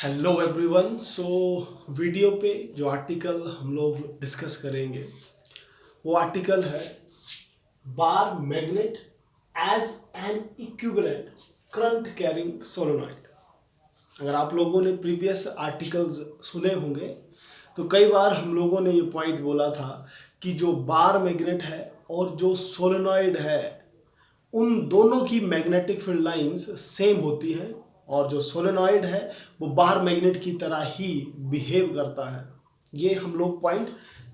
Hello everyone. Video पे जो article हम लोग डिस्कस करेंगे वो आर्टिकल है bar magnet as an equivalent current carrying solenoid. अगर आप लोगों ने प्रीवियस आर्टिकल्स सुने होंगे तो कई बार हम लोगों ने ये पॉइंट बोला था कि जो बार मैग्नेट है और जो सोलेनॉइड है उन दोनों की मैग्नेटिक फील्ड लाइंस सेम होती हैं और जो सोलेनॉइड है वो बाहर मैग्नेट की तरह ही बिहेव करता है। ये हम लोग पॉइंट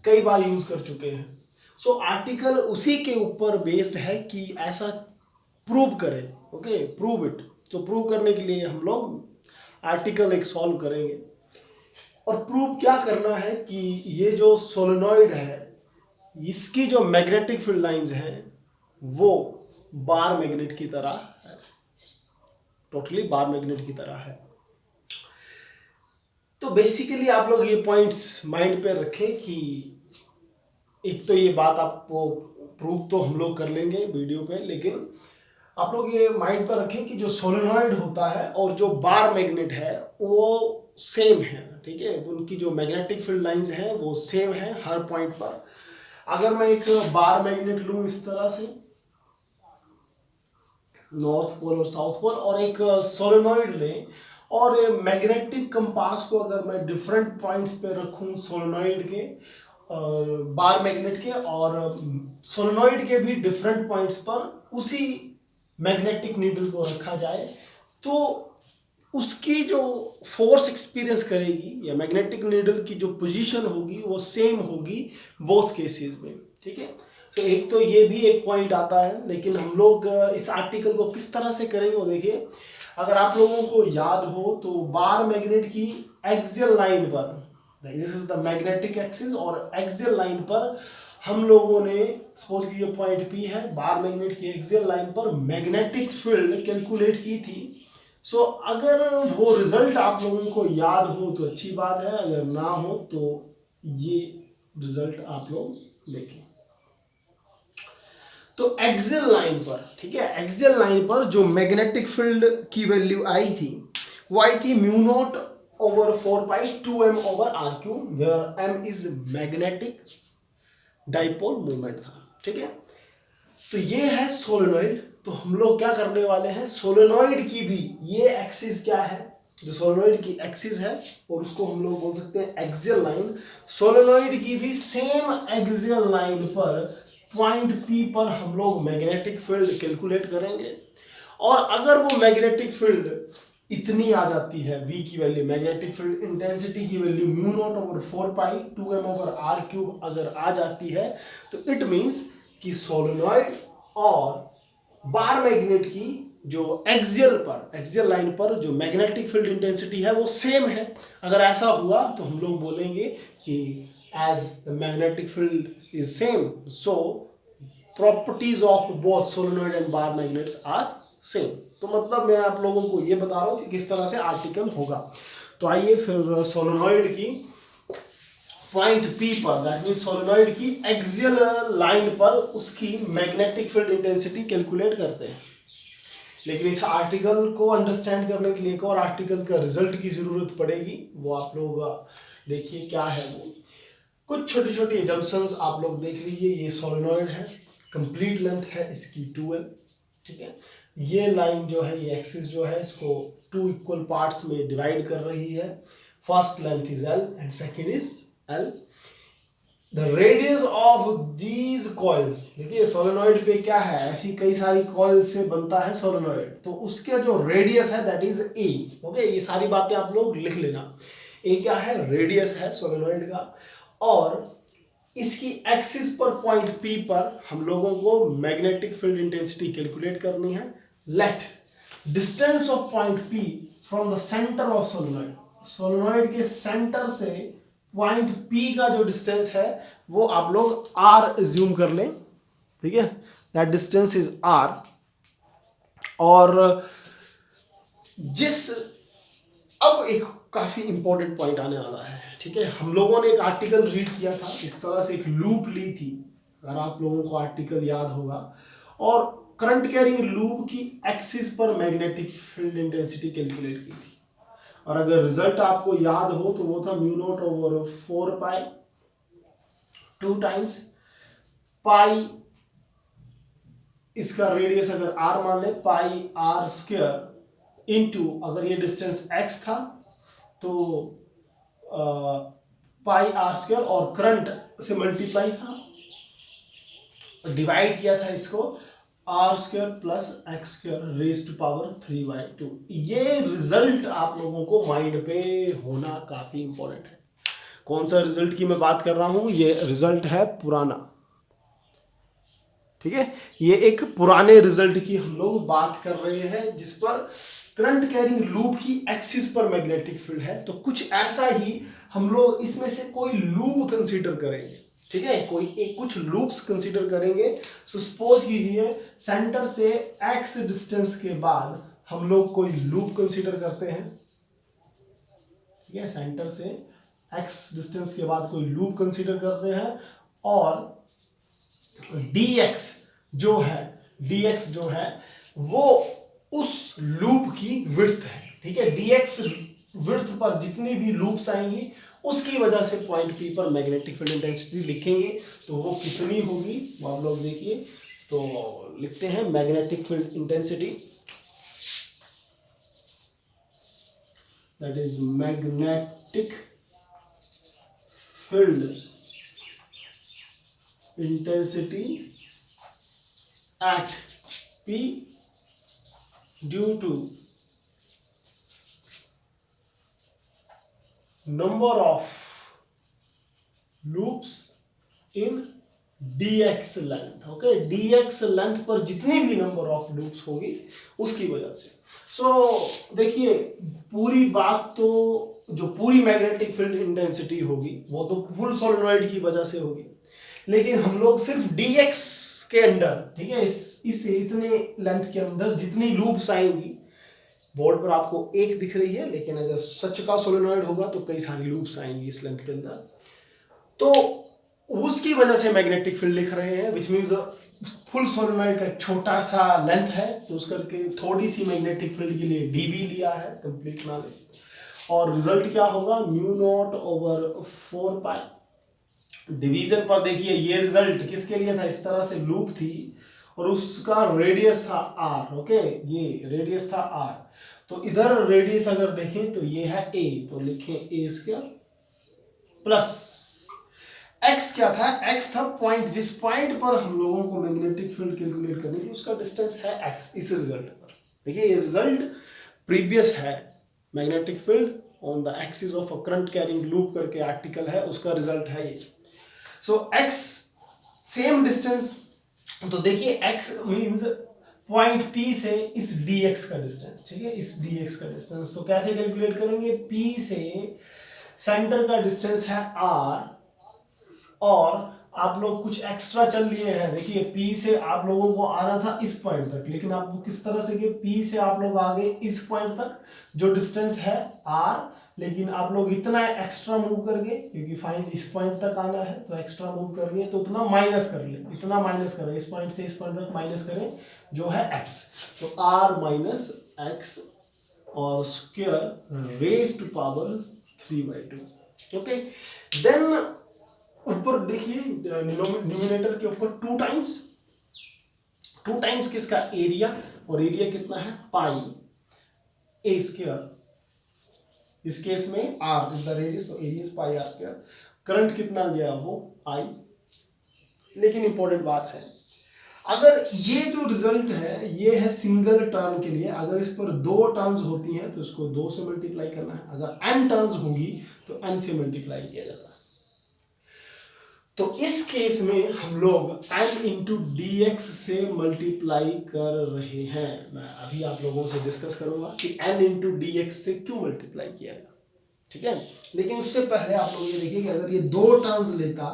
कई बार यूज कर चुके हैं। आर्टिकल उसी के ऊपर बेस्ड है कि ऐसा प्रूव करें। Okay, prove it. प्रूव करने के लिए हम लोग आर्टिकल एक सॉल्व करेंगे और प्रूव क्या करना है कि ये जो सोलेनॉइड है इसकी जो मैग्नेटिक फील्ड लाइंस हैं वो बार मैग्नेट की तरह है, टोटली बार मैग्नेट की तरह है। तो बेसिकली आप लोग ये पॉइंट्स माइंड पे रखें कि एक तो ये बात आपको प्रूव तो हम लोग कर लेंगे वीडियो पे, लेकिन आप लोग ये माइंड पर रखें कि जो सोलेनॉइड होता है और जो बार मैग्नेट है वो सेम है। ठीक है, उनकी जो मैग्नेटिक फील्ड लाइंस हैं वो सेम है हर पॉइंट पर। अगर मैं एक बार मैग्नेट लूं इस तरह से, नॉर्थ पोल और साउथ पोल, और एक सोलेनॉइड लें और मैग्नेटिक कंपास को अगर मैं डिफरेंट पॉइंट्स पे रखूं सोलेनॉइड के, बार मैग्नेट के और सोलेनॉइड के भी डिफरेंट पॉइंट्स पर उसी मैग्नेटिक नीडल को रखा जाए तो उसकी जो फोर्स एक्सपीरियंस करेगी या मैग्नेटिक नीडल की जो पोजीशन होगी वो सेम होगी बोथ केसेस में। ठीक है, एक तो ये भी एक पॉइंट आता है, लेकिन हम लोग इस आर्टिकल को किस तरह से करेंगे वो देखिए। अगर आप लोगों को याद हो तो बार मैग्नेट की एक्सियल लाइन पर, this is the magnetic axis, और एक्सियल लाइन पर हम लोगों ने सपोज कि ये पॉइंट पी है, बार मैग्नेट की एक्सियल लाइन पर मैग्नेटिक फील्ड कैलकुलेट की थी। अगर वो रिजल्ट आप लोगों को याद हो तो अच्छी बात है, अगर ना हो तो ये रिजल्ट आप लोग देखें। तो एक्सियल लाइन पर, ठीक है, एक्सियल लाइन पर जो मैग्नेटिक फील्ड की वैल्यू आई थी वो आई थी mu naught over 4 pi 2m over r cube, where m is magnetic dipole moment था। ठीक है, तो ये है सोलेनॉइड। तो हम लोग क्या करने वाले हैं, सोलेनॉइड की भी ये एक्सिस क्या है, जो सोलेनॉइड की एक्सिस है और उसको हम लोग बोल सकते हैं एक्सियल लाइन, सोलेनॉइड की भी सेम एक्सियल लाइन पर पॉइंट पी पर हम लोग मैग्नेटिक फील्ड कैलकुलेट करेंगे। और अगर वो मैग्नेटिक फील्ड इतनी आ जाती है, v की वैल्यू, मैग्नेटिक फील्ड इंटेंसिटी की value mu naught over 4 pi 2m over r cube अगर आ जाती है तो इट मीन्स कि सोलेनॉइड और बार मैग्नेट की जो एक्सियल लाइन पर जो मैग्नेटिक फील्ड इंटेंसिटी है वो सेम है। अगर ऐसा हुआ तो हम लोग बोलेंगे कि as the magnetic field is same so properties of both solenoid and bar magnets are same. तो मतलब मैं आप लोगों को ये बता रहा हूँ कि किस तरह से आर्टिकल होगा। तो आइए फिर सोलेनॉइड की पॉइंट पी पर, दैट मीन सोलेनॉइड की एक्सियल लाइन पर उसकी मैग्नेटिक फील्ड इंटेंसिटी कैलकुलेट करते हैं। लेकिन इस आर्टिकल को अंडरस्टैंड करने के लिए एक और आर्टिकल का रिजल्ट की जरूरत पड़ेगी, वो आप लोग देखिए क्या है। वो कुछ छोटी छोटी एजम्पशंस आप लोग देख लीजिए। ये सोलेनॉइड है, कंप्लीट लेंथ है इसकी 2l। ठीक है, ये लाइन जो है, ये एक्सिस जो है, इसको 2 इक्वल पार्ट्स में डिवाइड कर रही है। First length is l and second is l। The radius of these coils, देखिए सोलेनॉइड पे क्या है, ऐसी कई सारी कॉइल से बनता है सोलेनॉइड, तो उसका जो रेडियस है दैट इज a। ओके, ये सारी बातें आप लोग लिख लेना। a क्या है, रेडियस है सोलेनॉइड का, और इसकी एक्सिस पर पॉइंट P पर हम लोगों को मैग्नेटिक फील्ड इंटेंसिटी कैलकुलेट करनी है। Let distance of point P from the centre of solenoid, solenoid के सेंटर से पॉइंट P का जो डिस्टेंस है वो आप लोग r एज्यूम कर लें। ठीक है, दैट डिस्टेंस इज r। और जिस, अब एक काफी इंपॉर्टेंट पॉइंट आने वाला है। ठीक है, हम लोगों ने एक आर्टिकल रीड किया था, इस तरह से एक लूप ली थी, अगर आप लोगों को आर्टिकल याद होगा, और करंट कैरिंग लूप की एक्सिस पर मैग्नेटिक फील्ड इंटेंसिटी कैलकुलेट की थी। और अगर रिजल्ट आपको याद हो तो वो था mu naught over 4 pi 2 times पाई, इसका रेडियस अगर r मान ले पाई r स्क्वायर इनटू, अगर ये डिस्टेंस x था तो पाई r स्क्वायर, और करंट से मल्टीप्लाई था, डिवाइड किया था इसको r square plus x square raise to power 3/2। ये रिजल्ट आप लोगों को माइंड पे होना काफी इंपॉर्टेंट है। कौन सा रिजल्ट की मैं बात कर रहा हूं? ये रिजल्ट है पुराना, ठीक है, ये एक पुराने रिजल्ट की हम लोग बात कर रहे हैं जिस पर करंट कैरिंग लूप की एक्सिस पर मैग्नेटिक फील्ड है। तो कुछ ऐसा ही हम लोग इसमें से कोई लूप कंसीडर करेंगे, ठीक है, कोई एक कुछ लूप्स कंसीडर करेंगे। सो सपोज कीजिए सेंटर से एक्स डिस्टेंस के बाद हम लोग कोई लूप कंसीडर करते हैं, ठीक है, सेंटर से एक्स डिस्टेंस के बाद कोई लूप कंसीडर करते हैं, और dx जो है वो उस लूप की विड्थ है, ठीक है। dx विड्थ पर जितनी भी लूप्स आएंगी उसकी वजह से पॉइंट P पर मैग्नेटिक फील्ड इंटेंसिटी लिखेंगे, तो वो कितनी होगी वो आप लोग देखिए। तो लिखते हैं magnetic field intensity, that is magnetic field intensity at P due to number of loops in dx length, okay, dx length पर जितनी भी नंबर ऑफ लूप्स होगी उसकी वजह से। सो देखिए पूरी बात तो जो पूरी मैग्नेटिक फील्ड इंटेंसिटी होगी वो तो फुल सोलेनॉइड की वजह से होगी, लेकिन हम लोग सिर्फ dx के अंदर, ठीक है, इस इतने लेंथ के अंदर जितनी लूप्स आएंगी, बोर्ड पर आपको एक दिख रही है लेकिन अगर सच का सोलेनॉइड होगा तो कई सारी लूप्स आएंगी इस लेंथ के अंदर, तो उसकी वजह से मैग्नेटिक फील्ड लिख रहे हैं, विच मीन्स फुल सोलेनॉइड का छोटा सा लेंथ है तो उस करके थोड़ी सी मैग्नेटिक फील्ड के लिए dB लिया है, कंप्लीट नॉलेज। और रिजल्ट क्या होगा, म्यू नॉट ओवर 4 पाई। डिवीजन पर देखिए ये रिजल्ट किसके लिए था, इस तरह से लूप थी और उसका रेडियस था r, ओके, ये रेडियस था r, तो इधर रेडियस अगर देखें तो ये है a, तो लिखें a स्क्वायर प्लस x क्या था, x था पॉइंट, जिस पॉइंट पर हम लोगों को मैग्नेटिक फील्ड कैलकुलेट करनी थी उसका डिस्टेंस है x। इस रिजल्ट पर देखिए ये रिजल्ट प्रीवियस है, magnetic field on the axis of a current carrying loop करके आर्टिकल है, उसका रिजल्ट है ये। सो x सेम डिस्टेंस, तो देखिए x मींस पॉइंट P से इस dx का डिस्टेंस, ठीक है, इस dx का डिस्टेंस। तो कैसे कैलकुलेट करेंगे, P से सेंटर का डिस्टेंस है r, और आप लोग कुछ एक्स्ट्रा चल लिए हैं, देखिए P से आप लोगों को आना था इस पॉइंट तक, लेकिन आप किस तरह से कि P से आप लोग आगे इस पॉइंट तक जो डिस्टेंस है r, लेकिन आप लोग इतना एक्स्ट्रा मूव कर गए क्योंकि फाइन इस पॉइंट तक आना है तो एक्स्ट्रा मूव कर गए, तो उतना माइनस कर ले, इतना माइनस करें, इस पॉइंट से इस पॉइंट तक माइनस करें जो है x, तो r माइनस एक्स और square raise to power 3/2, okay. Then ऊपर देखिए न्यूमिनेटर के ऊपर 2 टाइम्स किसका, एरिया, और एरिया कितना है पाई a स्क्वायर, इस केस में r इज द रेडियस, तो area is pi r square. Current कितना गया वो I, लेकिन इंपॉर्टेंट बात है अगर ये जो रिजल्ट है ये है सिंगल टर्न के लिए, अगर इस पर 2 टर्न्स होती हैं तो इसको 2 से मल्टीप्लाई करना है, अगर n टर्न्स होंगी तो n से मल्टीप्लाई किया जाता है। तो इस केस में हम लोग n इंटू dx से मल्टीप्लाई कर रहे हैं। मैं अभी आप लोगों से डिस्कस करूंगा कि n इंटू dx से क्यों मल्टीप्लाई किया गया, ठीक है। लेकिन उससे पहले आप लोग ये देखिए कि अगर ये 2 टर्न्स लेता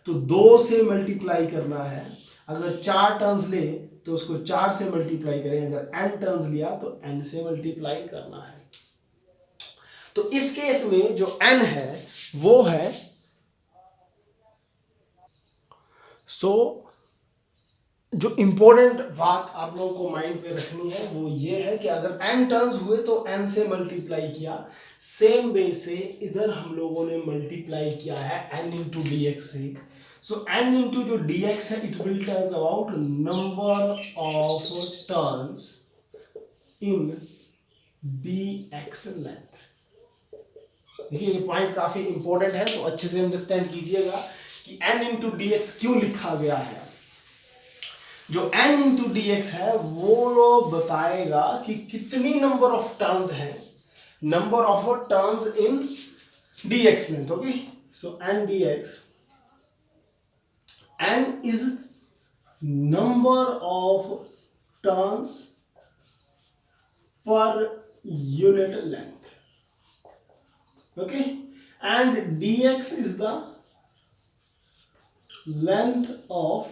तो 2 से मल्टीप्लाई करना है, अगर 4 टर्न्स ले तो उसको 4 से मल्टीप्लाई करें, अगर n टर्न्स लिया तो n से मल्टीप्लाई करना है। तो इस केस में जो n है वो है, जो इम्पोर्टेंट बात आप लोगों को माइंड पे रखनी है वो ये है कि अगर n टर्न्स हुए तो n से मल्टीप्लाई किया, सेम वे से इधर हम लोगों ने मल्टीप्लाई किया है n इंटू डी एक्स से। सो n इंटू जो dx है it will tells about number of turns in dx length. देखिए ये पॉइंट काफी इंपॉर्टेंट है, तो अच्छे से अंडरस्टैंड कीजिएगा कि n इंटू डी एक्स क्यों लिखा गया है। जो n इंटू डी एक्स है वो बताएगा कि कितनी नंबर ऑफ टर्न्स है, number of turns in dx length. Okay, so n dx, n is number of turns per unit length. Okay, and dx is the length of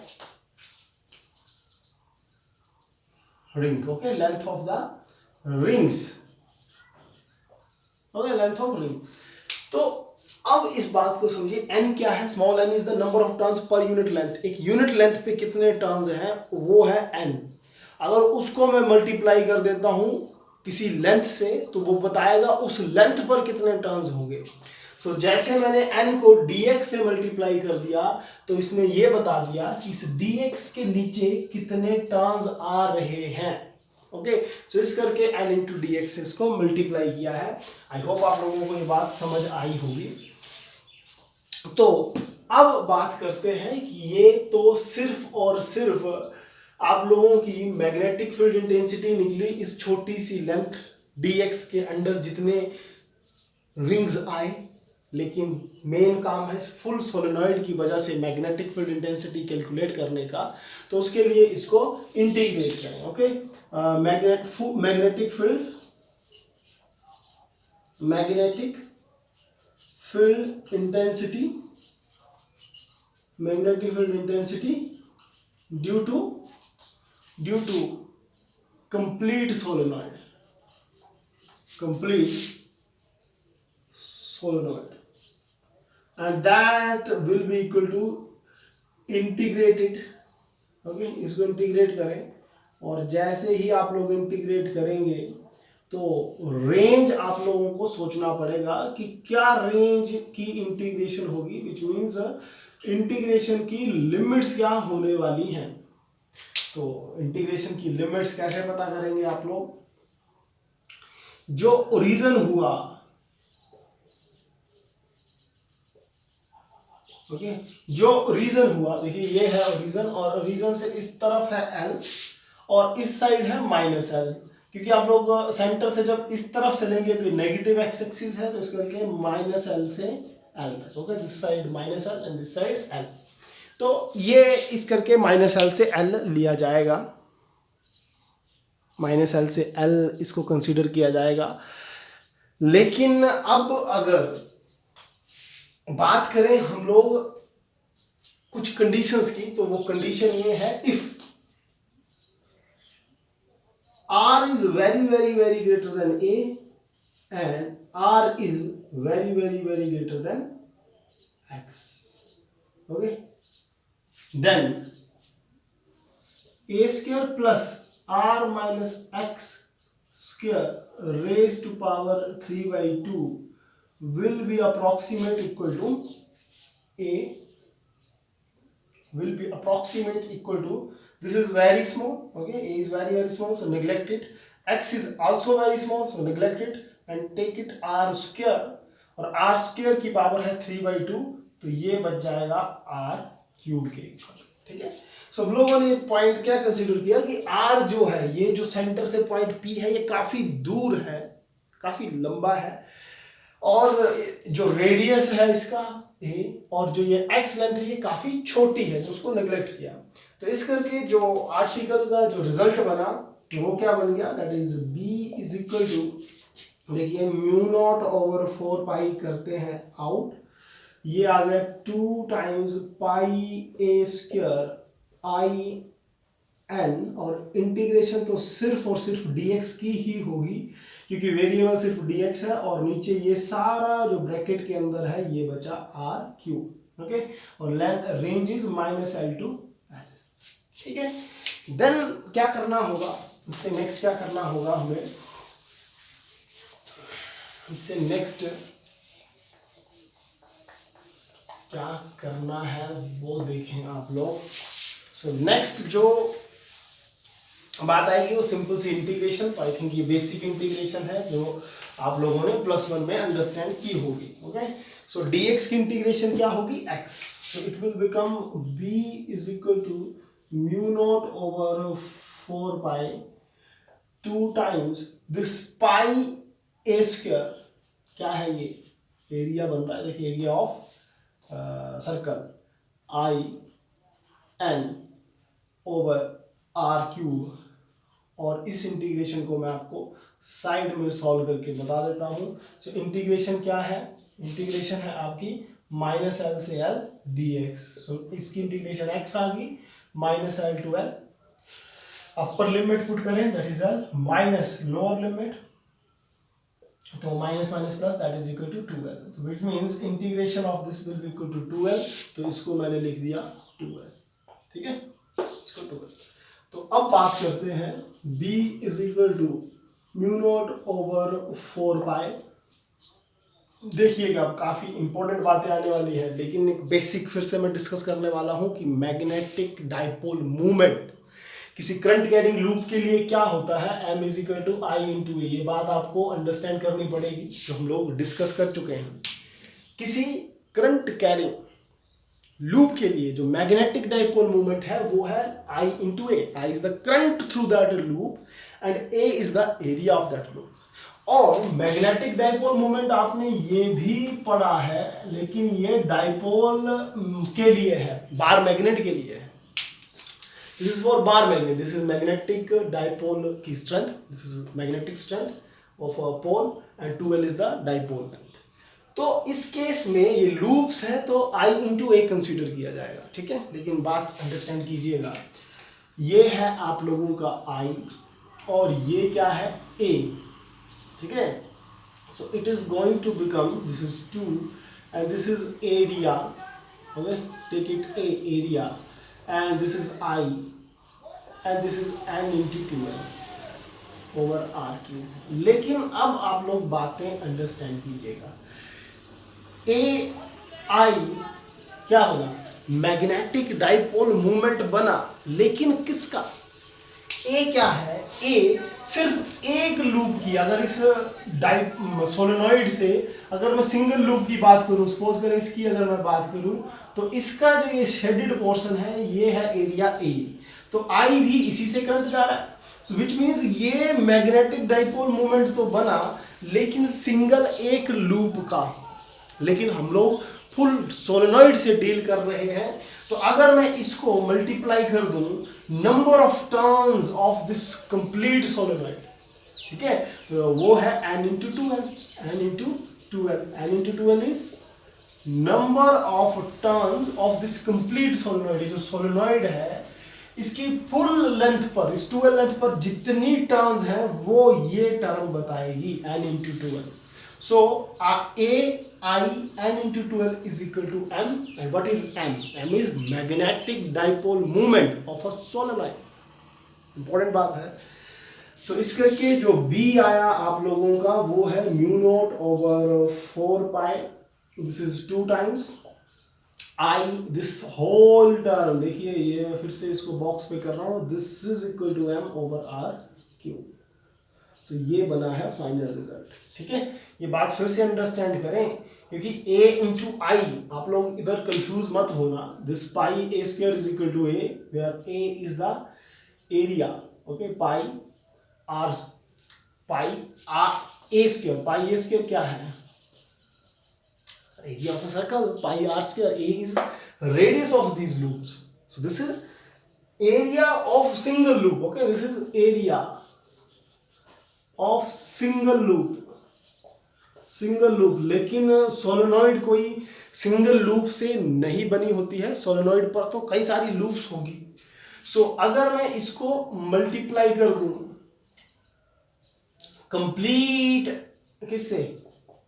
ring. Okay, length of the rings. Okay, length of ring. तो अब इस बात को समझिए, n क्या है, small n is the number of turns per unit length. एक unit length पे कितने टर्न्स हैं वो है n। अगर उसको मैं मल्टीप्लाई कर देता हूं किसी लेंथ से तो वो बताएगा उस लेंथ पर कितने टर्न्स होंगे। तो जैसे मैंने n को dx से मल्टीप्लाई कर दिया तो इसने ये बता दिया कि इस dx के नीचे कितने टर्न्स आ रहे हैं। ओके, सो इस करके n इंटू डी एक्स से इसको मल्टीप्लाई किया है। आई होप आप लोगों को ये बात समझ आई होगी। तो अब बात करते हैं कि ये तो सिर्फ और सिर्फ आप लोगों की मैग्नेटिक फील्ड इंटेंसिटी निकली इस छोटी सी लेंथ dx के अंडर जितने रिंग्स आए, लेकिन मेन काम है फुल सोलेनॉइड की वजह से मैग्नेटिक फील्ड इंटेंसिटी कैलकुलेट करने का। तो उसके लिए इसको इंटीग्रेट करें। Okay, magnetic field intensity due to complete solenoid, and that will be equal to integrated। Okay, इसको इंटीग्रेट करें और जैसे ही आप लोग इंटीग्रेट करेंगे तो रेंज आप लोगों को सोचना पड़ेगा कि क्या रेंज की इंटीग्रेशन होगी, विच मीन्स इंटीग्रेशन की लिमिट्स क्या होने वाली हैं। तो इंटीग्रेशन की लिमिट्स कैसे पता करेंगे आप लोग, जो ओरिजिन हुआ, ओके, जो ओरिजिन हुआ, देखिए ये है ओरिजिन और ओरिजिन से इस तरफ है L और इस साइड है -L, क्योंकि आप लोग सेंटर से जब इस तरफ चलेंगे तो नेगेटिव एक्स एक्सिस है, तो इस करके -L से L तक। Okay, this side -L and this side L। तो ये इस करके -L से L लिया जाएगा, -L से L इसको कंसीडर किया जाएगा। लेकिन अब अगर बात करें हम लोग कुछ कंडीशंस की, तो वो कंडीशन ये है, if r is very greater than a and r is very greater than x, okay, then a square plus r minus x square raised to power 3/2 will be approximate equal to a, will be approximate equal to, this is very small, okay, a is very small, so neglect it, x is also very small, so neglect it and take it r square, और r square की power है 3/2, तो ये बच जाएगा r cube के। ठीक है, सो हम लोगों ने पॉइंट क्या कंसीडर किया कि r जो है, ये जो सेंटर से पॉइंट p है, ये काफी दूर है, काफी लंबा है, और जो रेडियस है इसका a, और जो ये x लेंथ है ये काफी छोटी है, तो उसको नेग्लेक्ट किया। तो इस करके जो आर्टिकल का जो रिजल्ट बना वो क्या बन गया, that is b is equal to, देखिए μ0/4 करते हैं आउट, ये आ गया 2 टाइम्स πa² in, और इंटीग्रेशन तो सिर्फ और सिर्फ dx की ही होगी क्योंकि वेरिएबल सिर्फ dx है, और नीचे ये सारा जो ब्रैकेट के अंदर है ये बचा r क्यूब। ओके, और length range is -L to L। ठीक है, देन क्या करना होगा, इससे नेक्स्ट क्या करना होगा हमें, इससे नेक्स्ट क्या करना है वो देखें आप लोग। सो नेक्स्ट जो बात आएगी वो सिंपल सी इंटीग्रेशन। तो आई थिंक ये बेसिक इंटीग्रेशन है जो आप लोगों ने +1 में अंडरस्टैंड की होगी। ओके, सो dx की इंटीग्रेशन क्या होगी, x, so it will become v is equal to mu naught over 4 pi 2 times this pi a square, क्या है ये एरिया बन रहा है, देखिए area of circle i n over r cube. और इस इंटीग्रेशन को मैं आपको साइड में सॉल्व करके बता देता हूं। सो इंटीग्रेशन क्या है, इंटीग्रेशन है आपकी -l से l dx। सो इसकी इंटीग्रेशन x आ गई, -l to l, upper limit put करें that is l, minus lower limit तो minus minus plus that is equal to 2l, which means integration of this will be equal to 2l। तो इसको मैंने लिख दिया 2l, ठीक है, इसको 2l। तो अब बात करते हैं b is equal to mu naught over 4 pi. देखिएगा अब काफी इंपॉर्टेंट बातें आने वाली है, लेकिन एक बेसिक फिर से मैं डिस्कस करने वाला हूं कि मैग्नेटिक डाइपोल मूवमेंट किसी करंट कैरिंग लूप के लिए क्या होता है, m is equal to I into A. ये बात आपको अंडरस्टैंड करनी पड़ेगी जो हम लोग डिस्कस कर चुके हैं। किसी करंट कैरिंग लूप के लिए जो मैग्नेटिक डाइपोल मूवमेंट है वो है I into A. I is the current through that loop and A is the area of that loop. और मैग्नेटिक डाइपोल मूवमेंट आपने ये भी पढ़ा है, लेकिन ये डाइपोल के लिए है, बार मैग्नेट के लिए है। This is for bar magnet. This is magnetic dipole की strength. This is magnetic strength of a pole and 2l is the dipole length. तो इस केस में ये लूप्स हैं तो I इंटू ए कंसिडर किया जाएगा, ठीक है। लेकिन बात अंडरस्टैंड कीजिएगा, ये है आप लोगों का I और ये क्या है A, ठीक है। So it is going to become, this is 2 and this is area, okay, take it a area and this is I and this is n into 2l over r cube। लेकिन अब आप लोग बातें understand कीजिएगा, ए आई क्या बना, magnetic dipole movement बना, लेकिन किसका, ए क्या है, ए सिर्फ एक लूप की। अगर इस सोलेनॉइड से अगर मैं सिंगल लूप की बात करूं, सपोज करें इसकी अगर मैं बात करूं, तो इसका जो ये शेडेड पोर्शन है ये है एरिया ए, तो आई भी इसी से करंट जा रहा है। सो विच मींस ये मैग्नेटिक डाइपोल मूवमेंट तो बना लेकिन सिंगल एक लूप का, लेकिन हम लोग फुल सोलेनॉइड से डील कर रहे हैं। तो अगर मैं इसको मल्टीप्लाई कर दूं number of turns of this complete solenoid, ठीक है, तो वो है n into 2l, n into 2l, n into 2l is number of turns of this complete solenoid. ये जो सोलेनॉइड है इसकी फुल लेंथ पर, इस 2l लेंथ पर जितनी टर्न्स हैं वो ये टर्म बताएगी n into 2l। So I n into 2l is equal to m, and what is m? M is magnetic dipole moment of a solenoid. Important बात है। तो इस करके जो b आया आप लोगों का वो है mu naught over 4 pi, this is 2 times I, this whole term, देखिए ये मैं फिर से इसको बॉक्स पे कर रहा हूँ, this is equal to m over r cube. तो ये बना है फाइनल रिजल्ट, ठीक है। ये बात फिर से अंडरस्टैंड करें, क्योंकि a इंटू आई, आप लोग इधर कंफ्यूज मत होना। This pi A square is equal to A, where a is the area, okay, pi R A square, pi A square क्या है, area of a circle, pi R square, A is radius of these loops. So this is area of single loop, okay, this is area of single loop, single loop. लेकिन solenoid कोई single loop से नहीं बनी होती है, solenoid पर तो कई सारी लूप्स होगी। सो अगर मैं इसको मल्टीप्लाई कर दूं कंप्लीट किससे,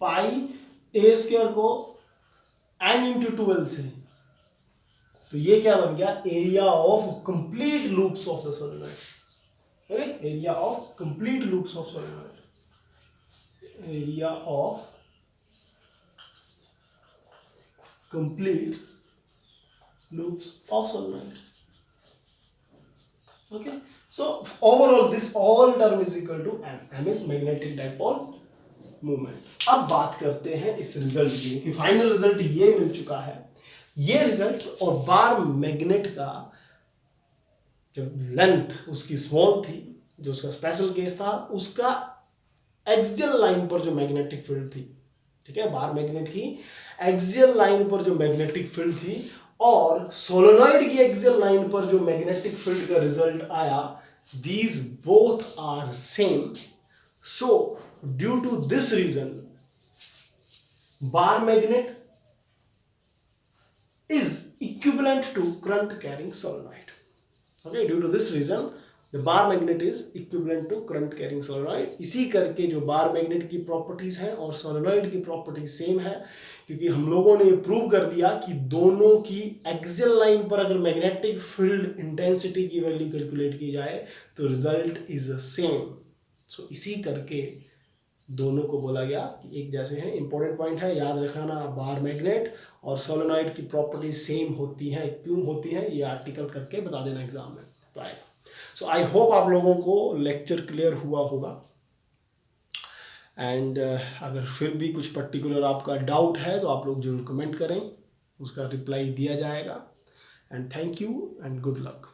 पाई ए स्क्वायर को n इंटू 2l से, तो ये क्या बन गया, area of complete loops of the solenoid. Okay, area of complete loops of solenoid, area of complete loops of solenoid. Okay, so overall this all term is equal to m. m is magnetic dipole moment. अब बात करते हैं इस result की, कि final result ये मिल चुका है। ये रिजल्ट और बार मैग्नेट का जब लेंथ उसकी स्मॉल थी, जो उसका स्पेशल केस था, उसका एक्सियल लाइन पर जो मैग्नेटिक फील्ड थी, ठीक है, बार मैग्नेट की एक्सियल लाइन पर जो मैग्नेटिक फील्ड थी और सोलेनॉइड की एक्सियल लाइन पर जो मैग्नेटिक फील्ड का रिजल्ट आया, these both are same. So due to this reason bar magnet is equivalent to current carrying solenoid. Okay, due to this reason the bar magnet is equivalent to current carrying solenoid. इसी करके जो bar magnet की properties हैं और solenoid की properties same है, क्योंकि हम लोगों ने ये प्रूव कर दिया कि दोनों की एक्सियल लाइन पर अगर मैग्नेटिक फील्ड इंटेंसिटी की वैल्यू कैलकुलेट की जाए तो रिजल्ट इज सेम। सो इसी करके दोनों को बोला गया कि एक जैसे हैं। इंपॉर्टेंट पॉइंट है, याद रखना, बार मैग्नेट और सोलेनॉइड की प्रॉपर्टीज सेम होती हैं। क्यों होती हैं ये आर्टिकल करके बता देना एग्जाम में तो आएगा। सो आई होप आप लोगों को लेक्चर क्लियर हुआ होगा। एंड अगर फिर भी कुछ पर्टिकुलर आपका डाउट है तो आप लोग जरूर कमेंट करें, उसका रिप्लाई दिया जाएगा। And thank you and good luck.